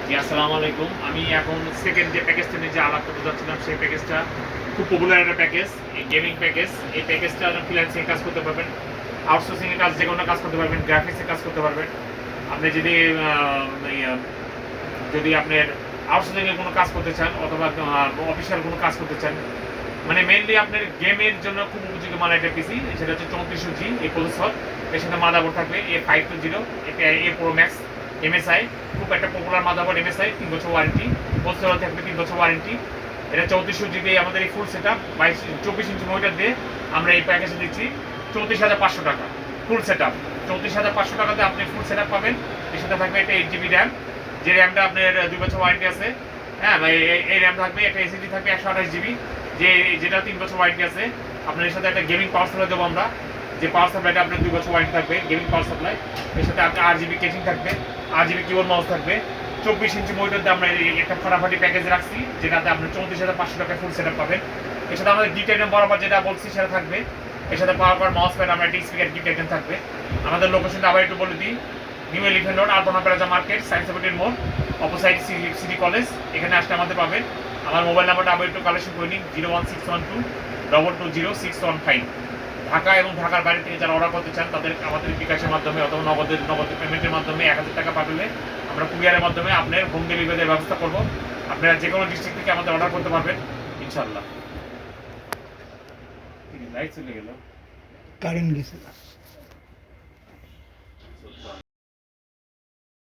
জি, আসসালামু আলাইকুম। আমি এখন সেকেন্ড যে প্যাকেজটা নিয়ে যে আলাপ করতে যাচ্ছিলাম, সেই প্যাকেজটা খুব পপুলার একটা প্যাকেজ, এই গেমিং প্যাকেজ। এই প্যাকেজটা ফ্রিল্যান্সিং কাজ করতে পারবেন, আউটসোর্সিং এর কাজ যেকোনো কাজ করতে পারবেন, গ্রাফিক্স এর কাজ করতে পারবেন। আপনি যদি যদি আপনার আউটসোর্সিং এর কোনো কাজ করতে চান অথবা অফিসিয়াল কোনো কাজ করতে চান, মানে মেইনলি আপনার গেমের জন্য খুব উপযোগী মানে একটা পিসি, সেটা হচ্ছে 3400G এই প্রসেসর। এর সাথে মাদারবোর্ড থাকবে A520, এটা A Pro Max MSI, খুব একটা পপুলার মাদারবোর্ড MSI, 3 বছর ওয়ারেন্টি। প্রসেসর থাকবে 3 বছর ওয়ারেন্টি। এটা 3400G দিয়ে আমাদের এই ফুল সেটআপ 24 ইঞ্চি মনিটর দিয়ে আমরা এই প্যাকেজে দিচ্ছি 34,500 টাকা ফুল সেটআপ। 34,500 টাকাতে আপনি ফুল সেটআপ পাবেন। এর সাথে থাকবে একটা 8GB র্যাম, যে র্যামটা আপনার 2 বছর ওয়ারেন্টি আছে। হ্যাঁ, এই র্যাম থাকবে, একটা এসএসডি থাকবে 128GB, যেটা 3 বছর ওয়ারেন্টি আছে। আপনার এর সাথে একটা গেমিং পাওয়ার সাপ্লাই দেবো আমরা, যে পাওয়ার সাপ্লাইটা আপনার 2 বছর ওয়ারেন্টি থাকবে, গেমিং পাওয়ার সাপ্লাই। এর সাথে আপনার 8GB কেসিং থাকবে, 8GB কিবোর্ড মাউস থাকবে। 24 ইঞ্চি মনিটর দিয়ে আমরা একটা ফাটাফাটি প্যাকেজ রাখছি, যেটাতে আপনি 34,500 টাকায় ফুল সেটআপ পাবেন। এর সাথে আমাদের গিফট আইটেম বরাবর যেটা বলছি সেটা থাকবে। এর সাথে পাওয়ার পর মাউস প্যাড, আমরা একটা স্পিকার গিফট আইটেম থাকবে। আমাদের লোকেশনটা আবার একটু বলে দিই, নিউ এলিফ্যান্ট রোড, আলপনা প্লাজা মার্কেট, সায়েন্স সিটির মোড়, অপোসাইড সিটি কলেজ। এখানে আসলে আমাদের পাবেন। আমার মোবাইল নাম্বারটা আবার একটু কালেকশন করে নিন, 01612220615। ঢাকা এবং ঢাকার বাইরে থেকে যারা অর্ডার করতে চান, তাদের আমাদের বিকাশের মাধ্যমে অথবা নগদ পেমেন্টের মাধ্যমে 1000 টাকা পাঠালে আমরা কুরিয়ারের মাধ্যমে আপনার হোম ডেলিভারির ব্যবস্থা করব। আপনারা যে কোনো ডিস্ট্রিক্ট থেকে আমাদের অর্ডার করতে পারবেন ইনশাল্লাহ। লাইট চলে গেল, কারেন্ট গেছে।